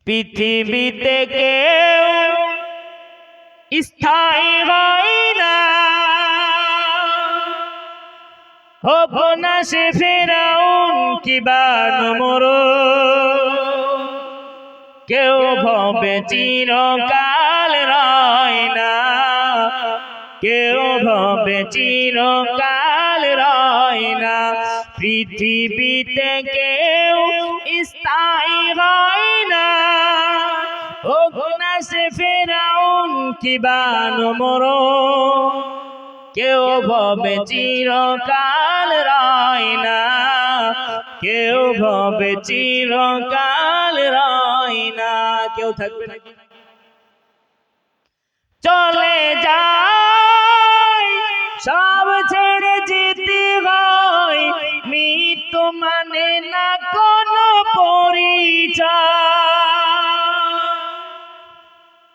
পৃথিবীতে কেউ স্থায়ী হয় না, হোক না সে ফিরআউন কিবা নমরুদ। কেউ ভবে চিরকাল রয় না, কেউ ভবে চিরকাল রয় না। পৃথিবীতে কেউ স্থায়ী হয় না, হোক না সে ফিরআউন কিবা নমরুদ। কেউ ভবে চিরকাল রয় না, কেউ ভবে চিরকাল রয় না। কেউ থাকবে না, চলে যায় সব ছেড়ে যেতে হয়। মৃত্যু মানে না কোনো পরিচয়।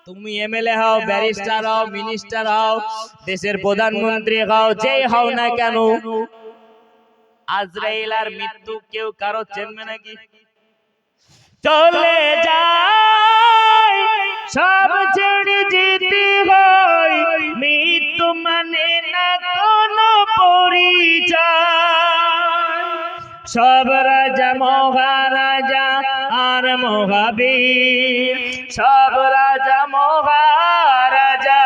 তুমি এমএলএ হও, ব্যারিস্টার হও, মিনিস্টার হও, দেশের প্রধানমন্ত্রী হও, যেই হও না কেন, আজরাইল আর মৃত্যু কেউ কারো চেনবে নাকি? চলে যায় সব ছেড়ে যেতে হয়। মৃত্যু মানে না কোনো পরিচয়। সব রাজা মহারাজা আর মহাবীর, সব রাজা মহারাজা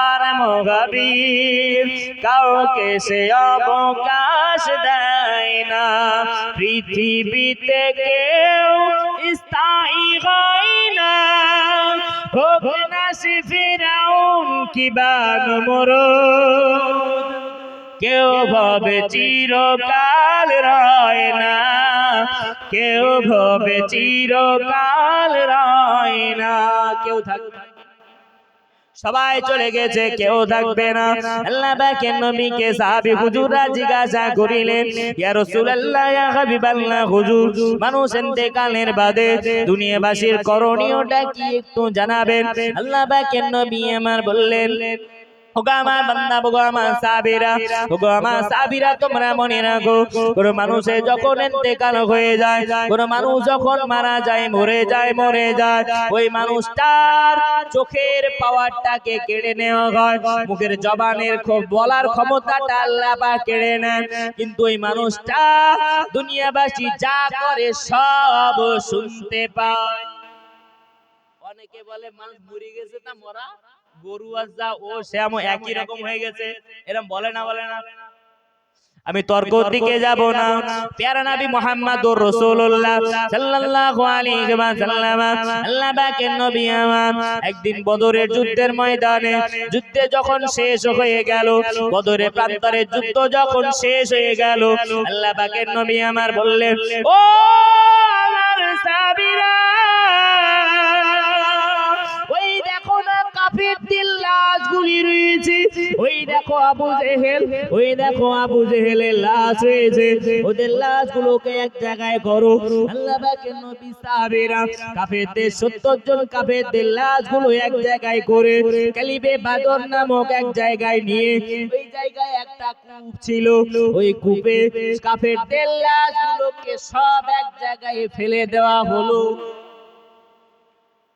আর মহাবীর, কাউকে সে অবকাশ দেয় না। পৃথিবীতে কেউ স্থায়ী হয় না, হোক না সে ফিরআউন কিবা নমরুদ। কেউ ভবে চিরকাল রয় না, কেউ ভবে চিরকাল রয় না। কেউ থাকবে, সবাই চলে গেছে, কেউ থাকবে না। আল্লাহ পাকের নবীকে সাহাবী হুজুররা জিজ্ঞাসা করিলেন, ইয়া রাসূলুল্লাহ, ইয়া হাবিবাল্লাহ হুজুর, মানুষ ইন্তেকালের বাদে দুনিয়াবাসীর করণীয়টা কি একটু জানাবেন? আল্লাহ পাকের নবী আমার বললেন, ওগো আমার বান্দা, ওগো আমার সাহাবীরা, ওগো আমার সাহাবীরা, তোমরা মনে রাখো, কোন মানুষের যখন ইন্তেকাল হয়ে যায়, কোন মানুষ যখন মারা যায়, মরে যায়, ওই মানুষটার চোখের পাওয়ারটাকে কেড়ে নেওয়া হয়, মুখের জবানের বলার ক্ষমতাটা আল্লাহ পাক কেড়ে নেন। কিন্তু ওই মানুষটা দুনিয়াবাসী যা করে সব শুনতে পায়। অনেকে বলে মানুষ মরে গেছে, তা মরা গরু আর যা ও শ্যাম একই রকম হয়ে গেছে, এরকম বলে না? বলে না? আমি তর্কর দিকে যাব না। প্যারা নবী মুহাম্মদুর রাসূলুল্লাহ সাল্লাল্লাহু আলাইহি ওয়াসাল্লাম, আল্লাহ পাকের নবী আমার, একদিন বদরের যুদ্ধের ময়দানে যুদ্ধে যখন শেষ হয়ে গেল, বদরের প্রান্তরে যুদ্ধ যখন শেষ হয়ে গেল, আল্লাহ পাকের নবী আমার বললেন, ও আমার সাহাবীরা, ওই দেখো না কাফেরদের লাশগুলি রয়েছে, ওই দেখো আবু জেহেল, ওই দেখো আবু জেহেলের লাশ রয়েছে, ওদের লাশগুলোকে এক জায়গায় করো। আল্লাহ পাকের নবী সাহাবীরা কাফেরদের 70 জন কাফেরদের লাশগুলো এক জায়গায় করে কালিবে বাদর নামক এক জায়গায় নিয়ে, ওই জায়গায় একটা কূপ ছিল, ওই কূপে কাফেরদের লাশগুলোকে সব এক জায়গায় ফেলে দেওয়া হলো।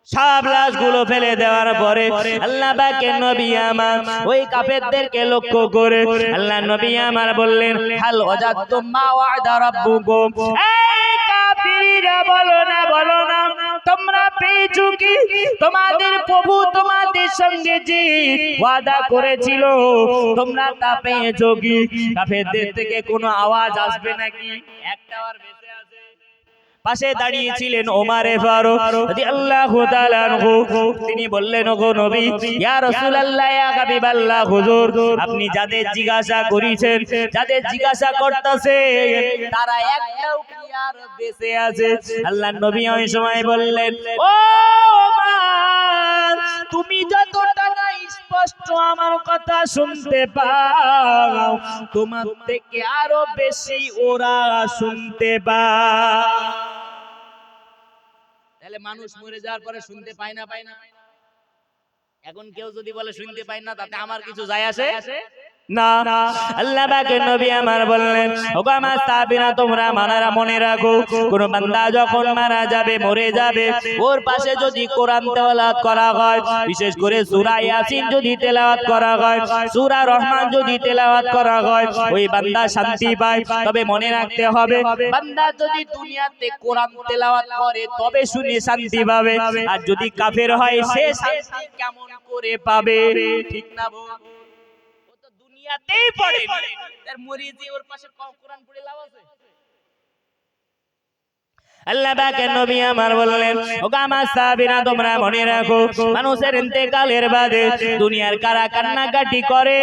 সব লাশগুলো ফেলে দেওয়ার পরে আল্লাহ পাকের নবী আমার ওই কাফেরদেরকে লক্ষ্য করে আল্লাহ নবী আমার বললেন, হাল ওয়াজাতুম মা ওয়া'দা রাব্বুকুম, এই কাফিররা, বলো না, বলো না, তোমরা পেয়েছো কি? তোমাদের প্রভু তোমাদের সঙ্গে যে ওয়াদা করেছিল, তোমরা তা পেয়েছো কি? কাফেরদের থেকে কোনো আওয়াজ আসবে নাকি? একটা আর বেঁচে আছে। পাশে দাঁড়িয়ে ছিলেন ওমরে ফারুক রাদিয়াল্লাহু তাআলা আনহু। তিনি বললেন, ওগো নবী, ইয়া রাসূলুল্লাহ, ইয়া হাবিবাল্লাহ হুজুর, আপনি যাদের জিজ্ঞাসা করেছেন, যাদের জিজ্ঞাসা করতেছে, তারা একটাও কি আর বেঁচে আছে? আল্লাহর নবী ওই সময় বললেন, ও ওমর, তুমি যতটা না স্পষ্ট আমার কথা শুনতে পাও, তোমার থেকে আরো বেশি ওরা শুনতে পায়। তাহলে মানুষ মরে যাওয়ার পরে শুনতে পায় না, পায় না? এখন কেউ যদি বলে শুনতে পায় না, তাতে আমার কিছু যায় আসে না। আল্লাহ পাকের নবী আমার বললেন, ওগো আমার সাহাবীরা তোমরা মনে রাখো, কোন বান্দা যখন মারা যাবে, মরে যাবে, ওর পাশে যদি কোরআন তেলাওয়াত করা হয়, বিশেষ করে সূরা ইয়াসিন যদি তেলাওয়াত করা হয়, সূরা রহমান যদি তেলাওয়াত করা হয়, ওই বান্দা শান্তি পায়। তবে মনে রাখতে হবে, বান্দা যদি দুনিয়াতে কোরআন তেলাওয়াত করে তবে শুনে শান্তি পাবে, আর যদি কাফের হয় সে শান্তি কেমন করে পাবে? ঠিক না বল? দুনিয়াতেই পড়ে তার মরিজি ওর পাশে কোরআন পড়ে লাভ আছে? আল্লাহ পাকের নবী আমার বললেন, ওগো আমার সাহাবীরা তোমরা মনে রাখো, মানুষের ইন্তেকালের বাদে দুনিয়ার কারা কান্নাকাটি করে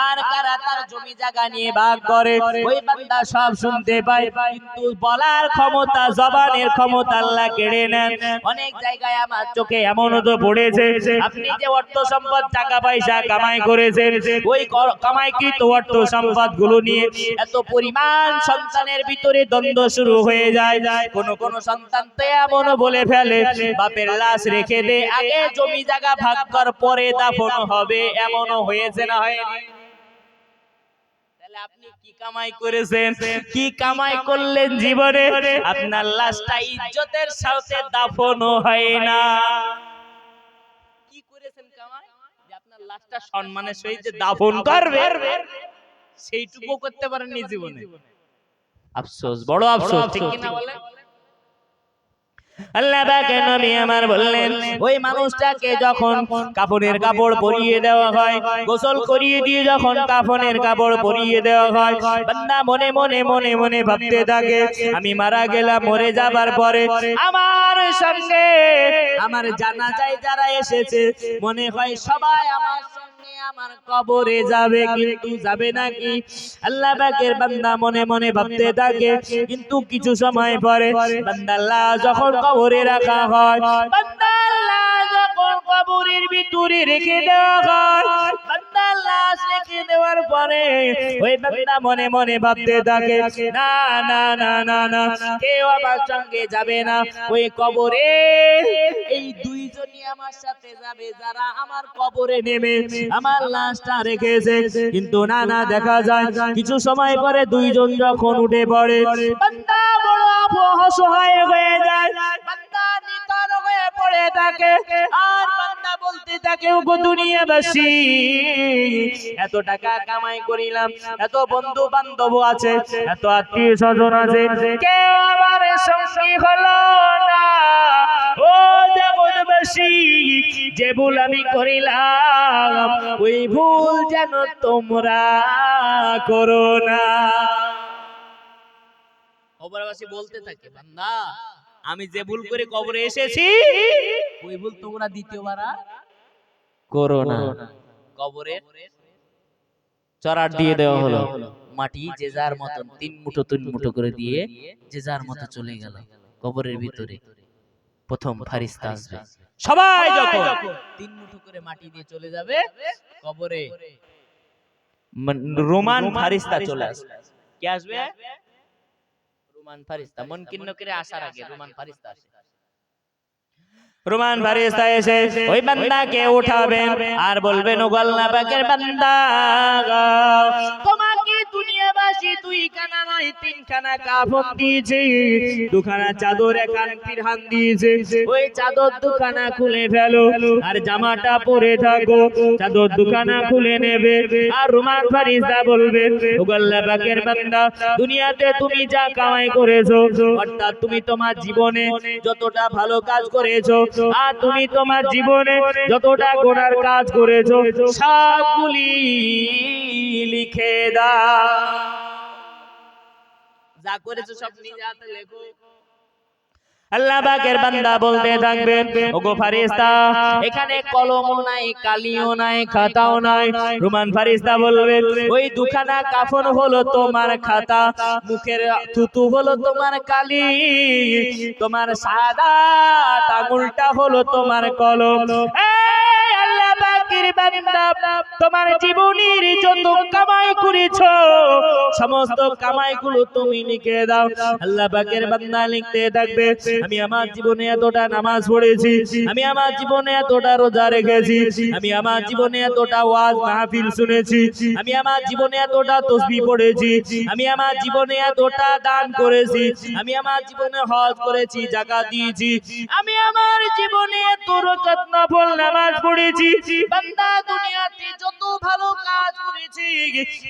আর কারা তার জমি জায়গা নিয়ে ভাগ করে, ওই বান্দা সব শুনতে পায়, কিন্তু বলার ক্ষমতা, জবানের ক্ষমতা আল্লাহ কেড়ে নেন। অনেক জায়গায় আমার চোখে এমনও তো পড়েছে, আপনি যে অর্থ সম্পদ টাকা পয়সা কামাই করেছেন, ওই কামাইকৃত অর্থ সম্পদ গুলো নিয়ে এত পরিমাণ সন্তানের ভিতরে দ্বন্দ্ব শুরু হয়ে যায়। কোন কোন সন্তান তো এমন বলে ফেলে, বাপের লাশ রেখে দে, আগে জমি জায়গা ভাগ কর, পরে দাফন হবে। এমনও হয়েছে না হয়নি? তাহলে আপনি কি কামাই করেছেন, কি কামাই করলেন জীবনে? আপনার লাশটা ইজ্জতের সাথে দাফনও হয় না। কি করেছেন কামাই যে আপনার লাশটা সম্মানের সহিত দাফন করবে, সেইটুকু করতে পারেননি জীবনে? আফসোস, বড় আফসোস, ঠিক কি না বলেন? আল্লাহ পাকের নবী আমার বললেন, ওই মানুষটাকে যখন কাফনের কাপড় পরিয়ে দেওয়া হয়, গোসল করিয়ে দিয়ে যখন কাফনের কাপড় পরিয়ে দেওয়া হয়, বান্দা মনে মনে মনে মনে ভাবতে থাকে, আমি মারা গেলাম, মরে যাবার পরে আমার সঙ্গে আমার জানাজায় যারা এসেছে, মনে হয় সবাই আমার আমার কবরে যাবে, কিন্তু যাবে নাকি? আল্লাহ পাকের বান্দা মনে মনে ভাবতে থাকে, কিন্তু কিছু সময় পরে বান্দার লাশ যখন কবরে রাখা হয়, বান্দার লাশ যখন কবরের ভিতরে রেখে দেওয়া হয়, বান্দার লাশ রেখে দেওয়ার পরে ওই বান্দা মনে মনে ভাবতে থাকে, না না না না না, কেউ আমার সঙ্গে যাবে না ওই কবরে, এই দুইজনই আমার সাথে যাবে যারা আমার কবরে নেমে আমার লাশটা রেখেছে। কিন্তু না না, দেখা যায় কিছু সময় পরে দুইজন যখন উঠে পড়ে, বান্দা বড় অসহায় হয়ে যায়, বান্দা নিথর হয়ে পড়ে থাকে, আর বান্দা বলতে থাকে, ওগো দুনিয়াবাসী, এত টাকা কামাই করিলাম, এত বন্ধু বান্ধব আছে, এত আত্মীয় স্বজন আছে, কেউ আমার সঙ্গী হলো না। ও জগৎবাসী, যে ভুল আমি করিলাম ওই ভুল যেন তোমরা করো না। কবরবাসী বলতে থাকে, বান্দা আমি যে ভুল করে কবরে এসেছি ওই ভুল তোমরা দ্বিতীয়বার করো না। কবরে চড়ার দিয়ে দেওয়া হলো, মাটি যে যার মতন তিন মুঠো করে দিয়ে যে যার মতো চলে গেল কবরের ভিতরে। প্রথম ফারিস্তা আসবে, সবাই যখন তিন মুঠো করে মাটি দিয়ে চলে যাবে কবরে, রোমান ফারিস্তা চলে আসবে। কে আসবে? রোমান ফারিস্তা। মুনকির নকিরে আসার আগে রোমান ফারিস্তা আসে। রোমান ফারিস্তা এসে ওই বান্দাকে উঠাবেন আর বলবেন, ও আল্লাহ পাকের বান্দা, তোমাকে দুনিয়াবাসী দুইখানা নয় তিনখানা কাফন দিয়েছে, দুখানা চাদর, একান পিরহান দিয়েছে, ওই চাদর দুখানা খুলে ফেলো আর জামাটা পরে থাকো। চাদর দুখানা খুলে নেবে আর রোমান ফারিস্তা বলবেন, ও আল্লাহ পাকের বান্দা, দুনিয়াতে তুমি যা কামাই করেছো, অর্থাৎ তুমি তোমার জীবনে যতটা ভালো কাজ করেছো আর তুমি তোমার জীবনে যতটা গুনার কাজ করেছো সবগুলি লিখে দাও। যা করেছো সব নিজে হাতে লেখো। আল্লাহ পাকের বান্দা বলতে থাকবেন, ওগো ফারিস্তা, এখানে কলমও নাই, কালিও নাই, খাতাও নাই। রোমান ফারিস্তা বলবেন, ওই দুখানা কাফন হলো তোমার খাতা, মুখের থুতু হলো তোমার কালি, তোমার শাহাদাত আঙুলটা হলো তোমার কলম। আল্লাহ পাকের বান্দা, তোমার জীবনের যত কামাই করেছো সমস্ত কামাইগুলো তুমি লিখে দাও। আল্লাহ পাকের বান্দা লিখতে থাকবে, আমি আমার জীবনে এতটা নামাজ পড়েছি, আমি আমার জীবনে এতটা রোজা রেখেছি, আমি আমার জীবনে এতটা ওয়াজ মাহফিল শুনেছি, আমি আমার জীবনে এতটা তাসবিহ পড়েছি, আমি আমার জীবনে এতটা দান করেছি, আমি আমার জীবনে হজ করেছি, যাকাত দিয়েছি, আমি আমার জীবনে এত রাকাত নফল নামাজ পড়েছি। বান্দা দুনিয়াতে যত ভালো কাজ করেছি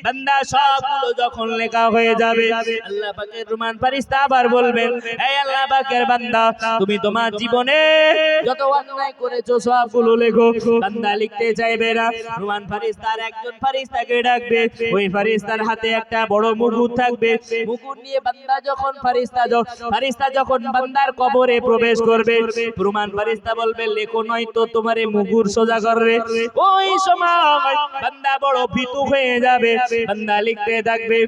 বান্দা সবগুলো যখন লেখা হয়ে যাবে আল্লাহ পাকের রহমান ফেরেশতা আবার বলবেন, এই আল্লাহ পাকের বান্দা তুমি তোমার জীবনে যত অন্যায় করেছো সবগুলো লেখো। বান্দা লিখতে চাইবে না, রহমান ফেরেশতার একজন ফেরেশতাকে ডাকবে, ওই ফেরেশতার হাতে একটা বড় মুকুট থাকবে, মুকুট নিয়ে বান্দা যখন ফেরেশতা যখন বান্দার কবরে প্রবেশ করবে রহমান ফেরেশতা বলবে লেখো নয় তো তোমারে মুকুট সোজা করবে। ওই সময় বান্দা বড় ভীতু হয়ে যাবে, বান্দা লিখতে থাকবে,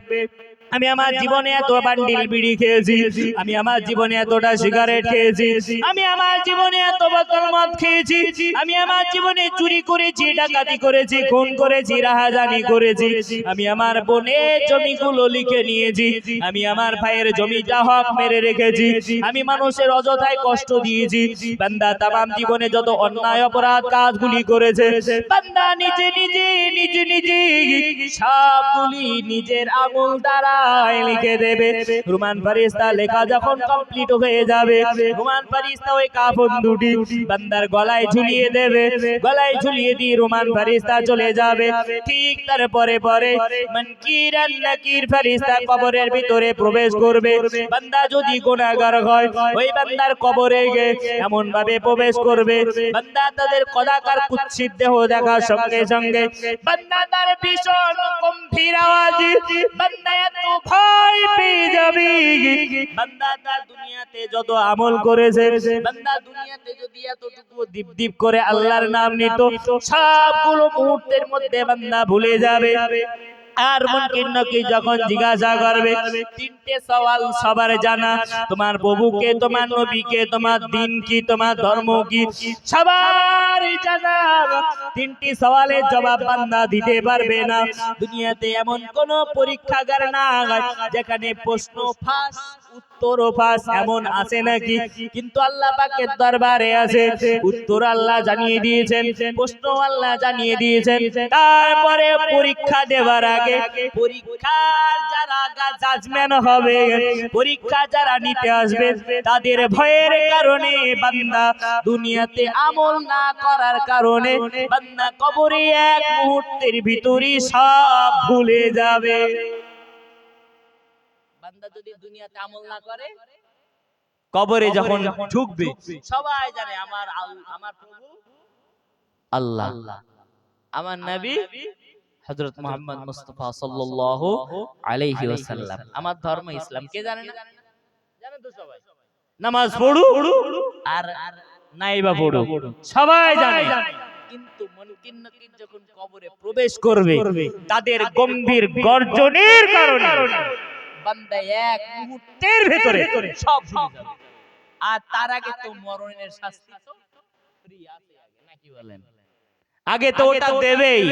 আমি আমার জীবনে এত বান্ডিল বিড়ি খেয়েছি, আমি আমার জীবনে এতটা সিগারেট খেয়েছি, আমি আমার জীবনে এত বোতল মদ খেয়েছি, আমি আমার জীবনে চুরি করেছি, ডাকাতি করেছি, খুন করেছি, রাহাজানি করেছি, আমি আমার বোনের জমিগুলো লিখে নিয়েছি, আমি আমার ভাইয়ের জমিটা হক মেরে রেখেছি, আমি মানুষের অযথায় কষ্ট দিয়েছি। বান্দা তামাম জীবনে যত অন্যায় অপরাধ কাজগুলি করেছে বান্দা নিজে সবগুলি নিজের আমল দ্বারা লিখে দেবে। রহমান ফেরেশতা লেখা যখন কমপ্লিট হয়ে যাবে রহমান ফেরেশতা ওই কাফন দুটি বান্দার গলায় ঝুলিয়ে দেবে, গলায় ঝুলিয়ে দিয়ে রহমান ফেরেশতা চলে যাবে। ঠিক তার পরে মুনকির আর নাকির ফেরেশতা কবরের ভিতরে প্রবেশ করবে। বান্দা যদি গুনাহগার হয় ওই বান্দার কবরে গিয়ে এমন ভাবে প্রবেশ করবে বান্দা তাদের কদাকার কুৎসিত দেহ দেখার সঙ্গে সঙ্গে বান্দা তার ভীষণ গম্ভীর আওয়াজে বান্দা এত ভয় পেয়ে যাবে। বান্দা তার দুনিয়াতে যত আমল করেছে বান্দা দুনিয়াতে যদি এতটুকু দীপ করে আল্লাহর নাম নিত সবগুলো মুহূর্তের মধ্যে বান্দা ভুলে যাবে। আর মুনকির নকির যখন জিজ্ঞাসা করবে তিনটে সওয়াল সবার জানা, তোমার প্রভুকে, তোমার নবীকে, তোমার দিন কি, তোমার ধর্ম কি, সবার জানা। তিনটি সওয়ালের জবাব বান্দা দিতে পারবে না। দুনিয়াতে এমন কোন পরীক্ষাগার না যেখানে প্রশ্ন ফাঁস উত্তর ফাঁস এমন আছে নাকি? কিন্তু আল্লাহ পাকের দরবারে আছে, উত্তর আল্লাহ জানিয়ে দিয়েছেন, প্রশ্ন আল্লাহ জানিয়ে দিয়েছেন। তারপরে পরীক্ষা দেওয়ার আগে পরীক্ষার যারা জাজমেন্ট হবে, পরীক্ষা যারা নিতে আসবে তাদের ভয়ের কারণে বান্দা দুনিয়াতে আমল না করার কারণে বান্দা কবরে এক মুহূর্তের ভিতরই সব ভুলে যাবে। বান্দা যদি দুনিয়াতে আমল না করে কবরে যখন ঢুকবে সবাই জানে আমার প্রভু আল্লাহ, আমার নবী হযরত মুহাম্মদ মুস্তাফা সাল্লাল্লাহু আলাইহি ওয়াসাল্লাম, আমার ধর্ম ইসলাম। কে জানে না? জানেন তো সবাই। নামাজ পড়ো আর নাইবা পড়ো সবাই জানে। কিন্তু মুনকির নকির যখন কবরে প্রবেশ করবে তাদের গম্ভীর গর্জনের কারণে বান্দা এক মুহূর্তের ভিতরে সব ভুলে যাবে। আর তার আগে তো মরণের শাস্তি তো ফ্রি আছে আগে, নাকি বলেন? আগে তো ওটা দেবেই।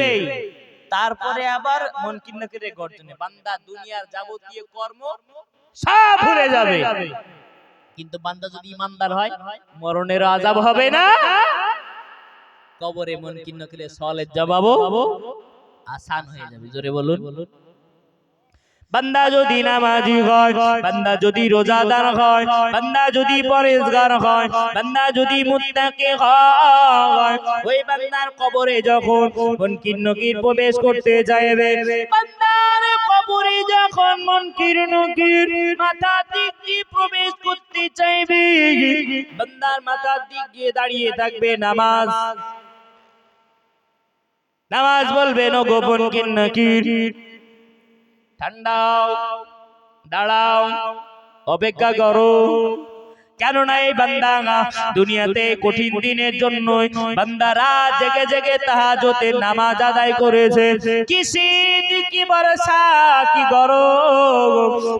তারপরে আবার মুনকির নকিরের গর্জনে বান্দা দুনিয়ার যাবতীয় কর্ম সব ভুলে যাবে। কিন্তু বান্দা যদি ইমানদার হয় মরণের আযাব হবে না, কবরে মুনকির নকিরের সওয়ালের জবাবও আসান হয়ে যাবে। জোরে বলুন। বান্দা যদি নামাজি হয়, বান্দা যদি রোজাদার হয়, বান্দা যদি পরেজগার হয়, বান্দা যদি মুত্তাকি হয়, ওই বান্দার কবরে যখন মুনকির নকির প্রবেশ করতে যাবে বান্দার কবরে যখন মুনকির নকির মাথা দিক দিয়ে প্রবেশ করতে চাইবে বান্দার মাথার দিক দিয়ে দাঁড়িয়ে থাকবে নামাজ। নামাজ বলবে ওগো মুনকির নকির ঠান্ডাও, দাঁড়াও, অপেক্ষা করো, কেননা এই বান্দা দুনিয়াতে কঠিন দিনের জন্য বান্দা রাত জেগে জেগে তাহাজ্জুদের নামাজ আদায় করেছে। কি শীত কি বর্ষা কি গরম,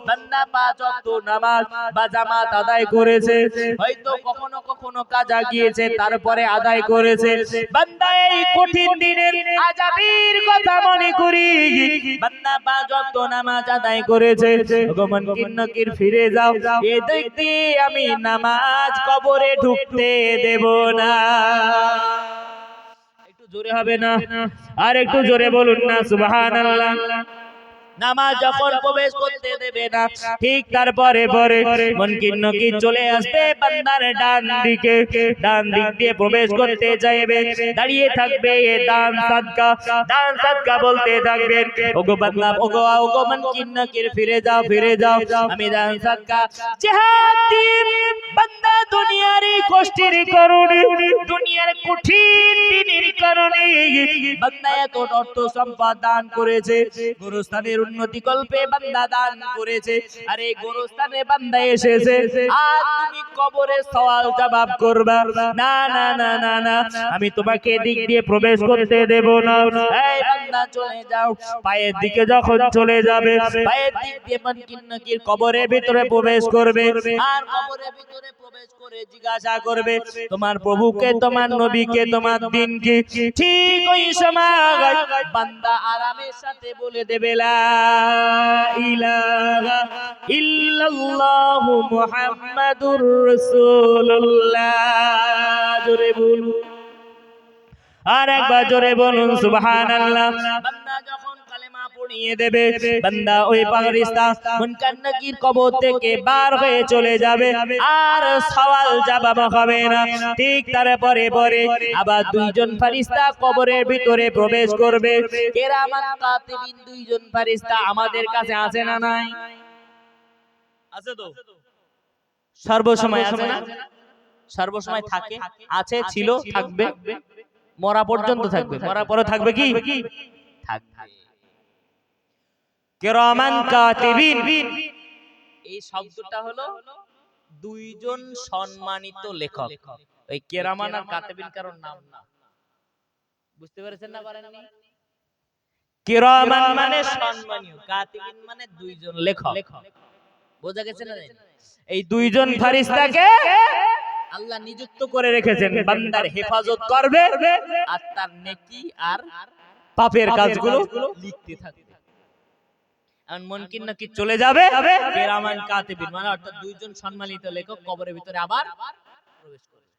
বান্দা পাঁচ ওয়াক্ত নামাজ বা জামাত আদায় করেছে। হয়তো কখনো কখনো কাজা গিয়েছে তারপরে আদায় করেছে। বান্দা এই কঠিন দিনের আযাবের কথা মনে করি বান্দা পাঁচ ওয়াক্ত নামাজ আদায় করেছে। ওগো মুনকির নাকির ফিরে যাও, এ দেখতে আমি নামাজ কবরে ঢুকতে দেব না। একটু জোরে হবে না? আর একটু জোরে বলুন না সুবহানাল্লাহ। নামাজ যখন প্রবেশ করতে দেবে না, ঠিক তারপরে পরে মুনকির নাকির চলে আসবে বান্দার ডান দিকে, ডান দিক দিয়ে প্রবেশ করতে চাইবে, দাঁড়িয়ে থাকবে দান সাদকা বলতে থাকবে। ওগো বান্দা ওগো মুনকির নাকির ফিরে যাও ফিরে যাও, আমি দান সাদকা জিহাদ দিন। বান্দা দুনিয়ার এই কষ্টের কারণে, দুনিয়ার কঠিন দিনের কারণে বান্দা এত অর্থ সম্পদ দান করেছে, গোরস্থানের উন্নতি কল্পে বান্দা দান করেছে। আর এই গোরস্থানে বান্দা এসেছে, আর তুমি কবরে সওয়াল জবাব করবা? না না না না না, আমি তোমাকে দিক দিয়ে প্রবেশ করতে দেব না। এই বান্দা চলে যাও। পায়ের দিকে যখন চলে যাবে, পায়ের দিক দিয়ে মুনকির নাকির কবরের ভিতরে প্রবেশ করবে। আর কবরের ভিতরে প্রবেশ করে জিজ্ঞাসা করবে তোমার প্রভুকে, তোমার নবীকে, তোমার দিনকে। ঠিক ওই সময় বান্দা আরামের সাথে বলে দেবে লা ইলাহা ইল্লাল্লাহু মুহাম্মাদুর রাসূলুল্লাহ। জোরে বলুন, আর একবার জোরে বলুন সুবহানাল্লাহ। বান্দা যখন কালেমা পড়িয়ে দেবে, বান্দা ওই ফেরেশতা মুনকার নাকির কবর থেকে বার হয়ে চলে যাবে, আর সওয়াল জবাব হবে না। ঠিক তারপরে পরে আবার দুইজন ফেরেশতা কবরের ভিতরে প্রবেশ করবে। কিরামান কাতিবিন দুইজন ফেরেশতা আমাদের কাছে আছে না নাই? আছে তো, সর্বসময় আছে না? সর্বসময় থাকে, আছে, ছিল, থাকবে, মরা পর্যন্ত থাকবে। মরা পরে থাকবে কি? থাকবে। কিরামান কাতিবিন, এই শব্দটা হলো দুইজন সম্মানিত লেখক। ওই কিরামান আর কাতিবিন কারণ নাম না, বুঝতে পেরেছেন না? পারেননি? কিরামান মানে সম্মানীয়, কাতিবিন মানে দুইজন লেখক। বোঝা গেছে না? এই দুইজন ফেরেশতাকে আল্লাহ নিযুক্ত করে রেখেছেন, বান্দার হেফাজত করবে আর তার নেকি আর পাপের কাজগুলো লিখতে থাকবে। আর মুনকির নাকির চলে যাবে, কিরামান কাতিবিন মানে অর্থাৎ দুইজন সম্মানিত লেখক কবরের ভিতরে আবার প্রবেশ করবে।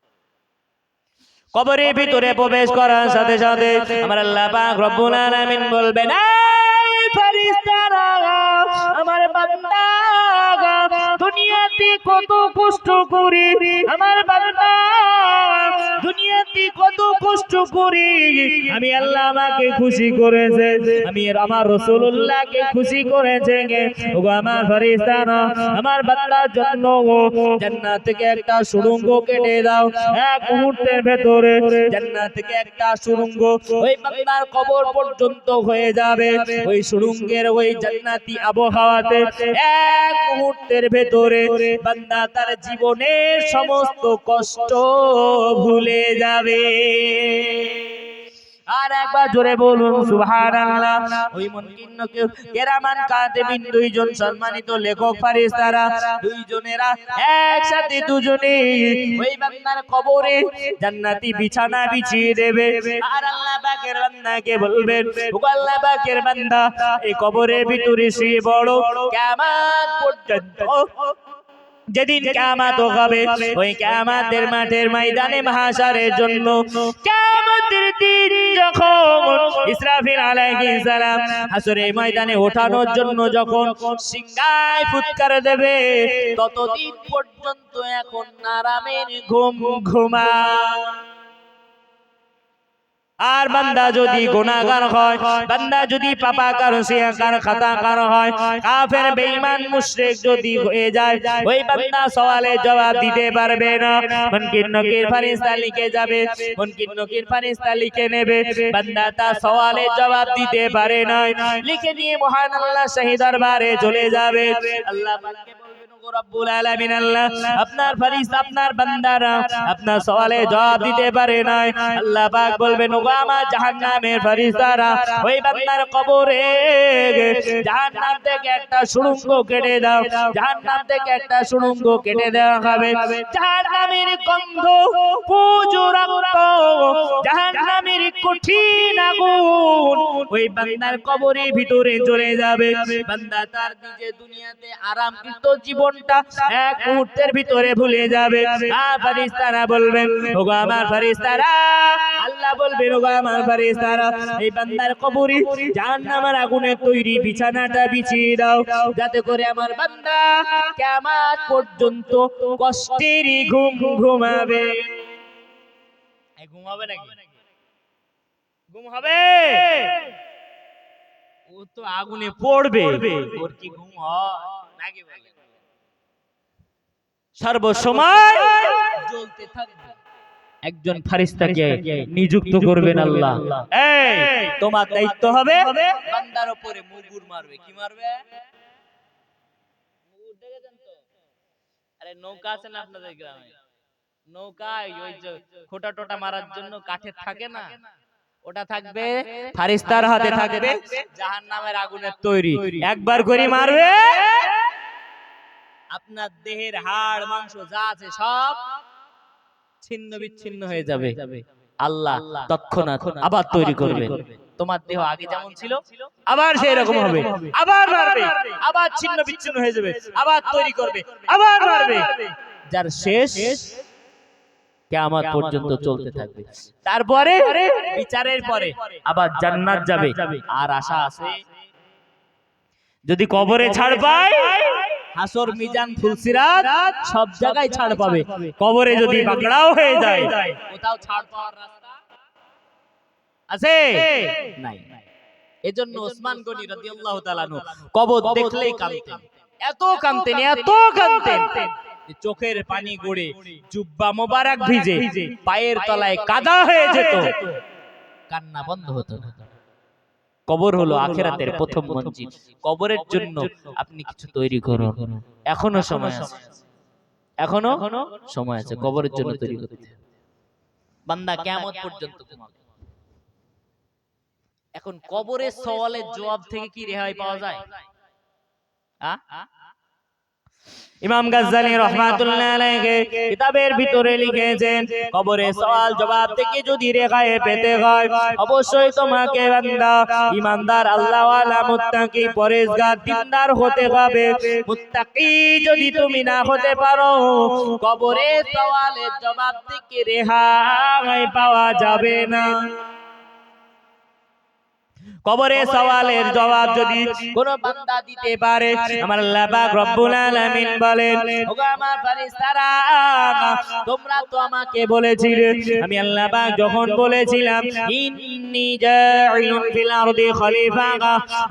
কবরের ভিতরে প্রবেশ করার সাথে সাথে আমার আল্লাহ পাক রব্বুল আলামিন বলবেন, এই ফেরেশতারা আমার বান্দা দুনিয়াতে কত কষ্ট করে, আমার বান্দা দুনিয়াতে কত কষ্ট করে আমি আল্লাহ আমাকে খুশি করেছে, আমি আমার রাসূলুল্লাহকে খুশি করেছে। ওগো আমার ফেরেশতারা আমার বান্দার জন্য জান্নাত থেকে একটা সুড়ঙ্গ কেটে দাও। এক মুহূর্তের ভেতরে জান্নাত থেকে একটা সুড়ঙ্গ ওই বান্দার কবর পর্যন্ত হয়ে যাবে। ওই সুড়ঙ্গের ওই জান্নাতি আবহাওয়াতে এক মুহূর্তের ভেতরে বান্দা তার জীবনের সমস্ত কষ্ট ভুলে যাবে। আর একবার জোরে বলুন সুবহানাল্লাহ। ওই মুনকির নাকির কিরামান কাতিবিন দুইজন সম্মানিত লেখক ফেরেশতারা দুইজনেরা একসাথে দুজনে ওই বান্দার কবরে জান্নাতি বিছানা বিছিয়ে দেবে। আর আল্লাহ পাকের বান্দাকে বলবেন, ও আল্লাহ পাকের বান্দা এই কবরের ভিতরে শুয়ে বড় কিয়ামত পর্যন্ত। যেদিন কিয়ামত হবে, ওই কিয়ামতের মাঠের ময়দানে মাহশারের জন্য কিয়ামতের দিন যখন ইসরাফিল আলাইহিস সালাম হাসরের ময়দানে ওঠানোর জন্য যখন সিংহায় ফুৎকার দেবে, ততদিন পর্যন্ত এখন আরামের ঘুম ঘুমায়। আর বান্দা যদি গুনাহগার হয়, বান্দা যদি পাপাকার সিয়াকার খাতাকার হয়, কাফের বেঈমান মুশরিক যদি হয়ে যায়, ওই বান্দা সওয়ালের জবাব দিতে পারবে না। মুনকির নাকির ফেরেশতা লিখে যাবে, মুনকির নাকির ফেরেশতা লিখে নেবে, বান্দা তার সওয়ালের জবাব দিতে পারে না, লিখে নিয়ে মহান আল্লাহ শাহী দরবারে চলে যাবে। আল্লাহ পাককে বলবেন, রব্বুল আলামিন আল্লাহ আপনার ফেরেশতা আপনার বান্দারা আপনার সওয়ালে জবাব দিতে পারে না, আল্লাহ পাক বলবেন ওগো আমার জাহান্নামের ফেরেশতারা ওই বান্দার কবরে জাহান্নাম থেকে একটা সুড়ঙ্গ কেটে দাও, জাহান্নাম থেকে একটা সুড়ঙ্গ কেটে দেওয়া হবে। জাহান্নামের গন্ধ, পুজো রক্ত, জাহান্নামের কঠিন আগুন ওই বান্দার কবরের ভিতরে চলে যাবে। বান্দা তার নিজে দুনিয়াতে আরামকৃত জীবনটা এক মুহূর্তের ভিতরে ভুলে যাবে। আর ফেরেশতারা বলবেন ওগো আমার ফেরেশতারা, আল্লাহ বলবেন ওগো আমার ফেরেশতারা এই বান্দার কবরে জাহান্নামের আগুনে তৈরি বিছানাটা বিছিয়ে দাও, যাতে করে আমার বান্দা কিয়ামত পর্যন্ত কষ্টের ঘুম ঘুমাবে। ঘুমাবে নাকি? ঘুম হবে? ও তো আগুনে পড়বে, ওর কি ঘুম হয় নাকি? বলে সর্বসময় জ্বলতে থাকবে। একজন ফেরেশতাকে নিযুক্ত করবেন আল্লাহ, এই তোমার দায়িত্ব হবে বান্দার উপরে মুগুর মারবে। কি মারবে? মুগুর দেখেছেন তো? আরে নৌকা আছে না আপনাদের গ্রামে? নৌকায় ওই যে খোটা টোটা মারার জন্য কাঠের থাকে না, ওটা থাকবে ফেরেশতার হাতে, থাকবে জাহান্নামের আগুনের তৈরি। একবার করে মারবে, আপনার দেহের হাড় মাংস যা আছে সব ছিন্ন বিচ্ছিন্ন হয়ে যাবে। আল্লাহ তৎক্ষণাৎ আবার তৈরি করবে। তোমার দেহ আগে যেমন ছিল আবার সেই রকম হবে, আবার মারবে, আবার ছিন্ন বিচ্ছিন্ন হয়ে যাবে, আবার তৈরি করবে, আবার মারবে, যার শেষ কিয়ামত পর্যন্ত চলতে থাকবে। তারপরে বিচারের পরে আবার জান্নাত যাবে। আর আশা আছে যদি কবরে ছাড় পায়, হাসর মিজান ফুলসিরাত সব জায়গায় ছাড় পাবে। কবরে যদি পাকড়াও হয়ে যায়, কোথাও ছাড় পাওয়ার রাস্তা আছে? নাই। এজন্য ওসমান গনি রাদিয়াল্লাহু তাআলা আনহু কবর দেখলেই কাঁদতেন, এত কাঁদতেন, এত কাঁদতেন, চোখের পানি গড়ে জুব্বা মোবারক ভিজে পায়ের তলায় কাদা হয়ে যেত, কান্না বন্ধ হতো না। কবর হলো আখিরাতের প্রথম মঞ্জিল। কবরের জন্য আপনি কিছু তৈরি করুন, এখনো সময় আছে, এখনো সময় আছে কবরের জন্য তৈরি করতে। বান্দা কিয়ামত পর্যন্ত ঘুমাবে। এখন কবরের সওয়ালের জবাব থেকে কি রেহাই পাওয়া যায়? ইমাম গাজ্জালী রাহমাতুল্লাহ আলাইহি কিতাবের ভিতরে লিখেছেন কবরের সওয়াল জবাব থেকে যদি রেহাই পেতে হয়, অবশ্যই তোমাকে বান্দা ঈমানদার, আল্লাহওয়ালা, মুত্তাকি, পরেজগার, দিনদার হতে হবে। মুত্তাকি যদি তুমি না হতে পারো, কবরের সওয়ালের জবাব থেকে রেহাই পাওয়া যাবে না। কবরে সওয়ালের জবাব যদি কোন বান্দা দিতে পারে, আমার আল্লাহ পাক রব্বুল আলামিন বলেন ওগো আমার ফেরেশতারা, তোমরা তো আমাকে বলেছিলে, আমি আল্লাহ পাক যখন বলেছিলাম ইন্নী জাইলুন ফিল আরদি খলিফা,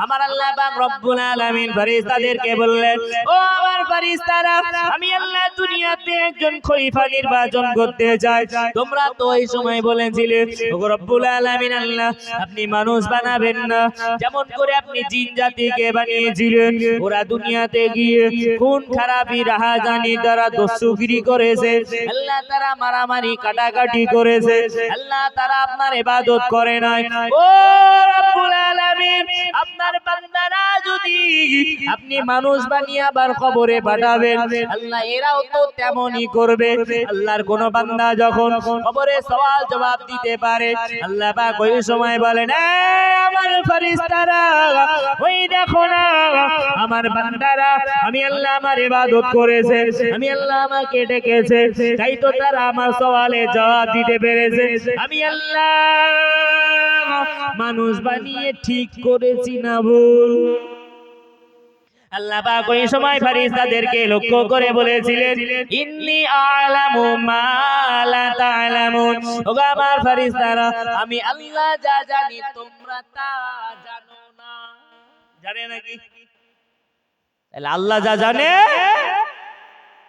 আমার আল্লাহ পাক রব্বুল আলামিন ফেরেশতাদেরকে বললেন ও আমার ফেরেশতারা, আমি আল্লাহ দুনিয়াতে একজন খলিফা নির্বাচন করতে চাই। তোমরা তো ওই সময় বলেছিলে ওগো রব্বুল আলামিন আল্লাহ আপনি মানুষ বানাবেন না, যেমন করে আপনি জিন জাতিকে বানিয়েছিলেন। ওরা দুনিয়াতে গিয়ে খুন খারাপি, রাহাজানি দ্বারা দস্যুগিরি করেছে আল্লাহ, তারা মারামারি কাটাকাটি করেছে আল্লাহ, তারা আপনার ইবাদত করে নাই। ও রব্বুল আলামিন, আপনার বান্দারা যদি আপনি মানুষ বানিয়ে আবার কবরে পাঠাবেন আল্লাহ, এরাও তো তেমনই করবে। আল্লাহর কোন বান্দা যখন কবরে সওয়াল জবাব দিতে পারে, আল্লাহ পাক ওই সময় বলেন আমার ফেরেশতারা, ওই দেখো না আমার বান্দারা, আমি আল্লাহ আমার ইবাদত করেছে, আমি আল্লাহ আমাকে ডেকেছে, তাই তো তারা আমার সওয়ালে জবাব দিতে পেরেছে। আমি আল্লাহ মানুষ বানিয়ে ঠিক করেছি না ভুল? আল্লাহ পাক ওই সময় ফেরেশতাদেরকে লক্ষ্য করে বলেছিলেন ইন্নী আ'লামু মা লা তা'লামুন, ওগো আমার ফেরেশতারা, আমি আল্লাহ যা জানি তোমরা তা জানো না। জানে নাকি? তাহলে আল্লাহ যা জানে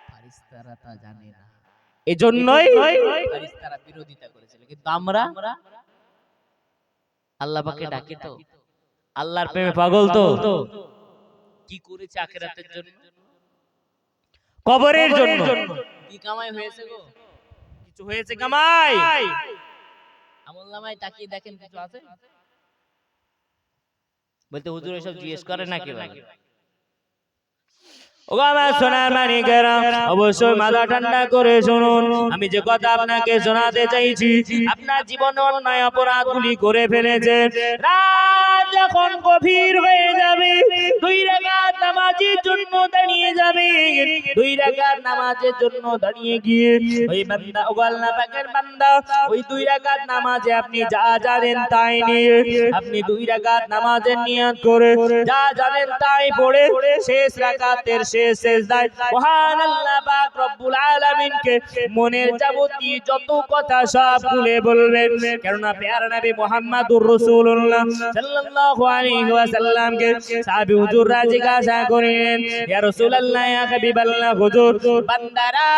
ফেরেশতারা তা জানে না, এজন্যই ফেরেশতারা বিরোধিতা করেছিল। কিন্তু আমরা আল্লাহ পাককে ডাকি তো, আল্লাহর প্রেমে পাগল তো, কি করেছে আখিরাতের জন্য? কবরের জন্য। কি কামাই হয়েছে গো? কিছু হয়েছে কামাই? আমলনামায় তাকিয়ে দেখেন কিছু আছে? বলতে হুজুর এসব জিজ্ঞেস করে নাকি ভাই? ওগো আমার সোনার মানিকেরা, অবশ্যই মাথা ঠান্ডা করে শুনুন। আমি যে কথা আপনাকে শোনাতে চাইছি, আপনার জীবনে অন্যায় অপরাধগুলি করে ফেলেছেন। রাত যখন গভীর হয়ে যাবে, 2 রাকাত নামাজের জন্য দাঁড়িয়ে যাবে। 2 রাকাত নামাজের জন্য দাঁড়িয়ে গিয়ে ওই বান্দা, ওগো আল্লাহ পাকের বান্দা, ওই 2 রাকাত নামাজে আপনি যা জানেন তাই নিয়ে আপনি 2 রাকাত নামাজের নিয়ত করে যা জানেন তাই পড়ে শেষ রাকাতের শেষ সেজদায় মহান আল্লাহ পাক রব্বুল আলামিনকে মনের যাবতীয় যত কথা সব খুলে বলবেন। কেননা প্যারা নবী মুহাম্মদুর রাসূলুল্লাহ সাল্লাল্লাহু আলাইহি ওয়াসাল্লামকে সাহাবী হুজুররা জিজ্ঞাসা করেন, ইয়া রাসূলুল্লাহ, ইয়া হাবিবাল্লাহ, হুজুর বান্দারা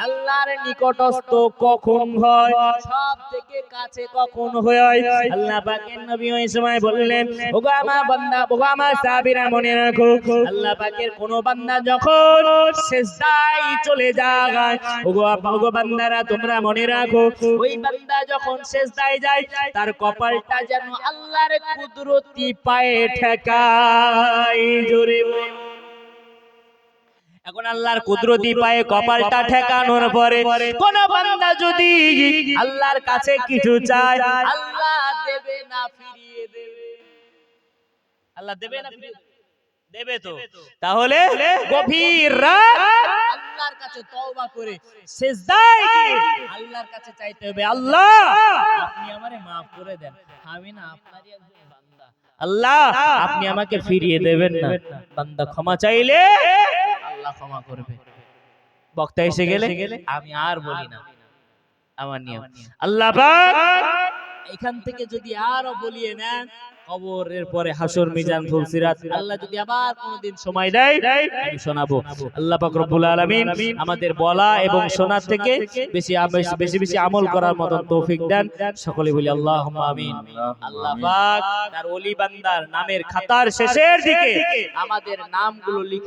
আল্লাহর নিকটস্থ কখন হয়, সব থেকে কাছে কখন হয়? আল্লাহ পাকের নবী ওই সময় বললেন, ওগো আমার বান্দা, ওগো আমার সাহাবীরা, মনে রাখো আল্লাহ পাকের কোন বান্দা যখন সিজদায় চলে যায়, ওগো বান্দারা তোমরা মনে রাখো, ওই বান্দা যখন সিজদায় যায় তার কপালটা যেন আল্লাহর কুদরতি পায়ে ঠেকায়। জোরে বল। এখন আল্লাহর কুদরতি পায়ে কপালটা ঠেকানোর পরে কোন বান্দা যদি আল্লাহর কাছে কিছু চায়, আল্লাহ দেবে না ফিরিয়ে দেবে? আল্লাহ দেবে না ফিরিয়ে দেবে? তো তাহলে গভীর রাত আল্লাহর কাছে তওবা করে সিজদায় গিয়ে আল্লাহর কাছে চাইতে হবে, আল্লাহ আপনি আমারে maaf করে দেন, আমি না আপনারই একজন বান্দা, আল্লাহ আপনি আমাকে ফিরিয়ে দেবেন না। বান্দা ক্ষমা চাইলে আল্লাহ ক্ষমা করবে। বক্তা এসে গেলে আমি আর বলি না, আমার নিয়ম। আল্লাহ পাক এখান থেকে যদি আরো বলিয়ে নেন, কবরের পরে হাসর, মিজান, ফুলসিরাত, আল্লাহ যদি আবার কোনদিন সময় দেয় আমি শোনাবো। আল্লাহ পাক রব্বুল আলামিন আমাদের বলা এবং শোনার থেকে বেশি বেশি আমল করার মতন তৌফিক দেন। সকলে বলি আল্লাহুম্মা আমিন। আল্লাহ পাক তার ওলি বান্দার নামের খাতার শেষের দিকে আমাদের নামগুলো লিখে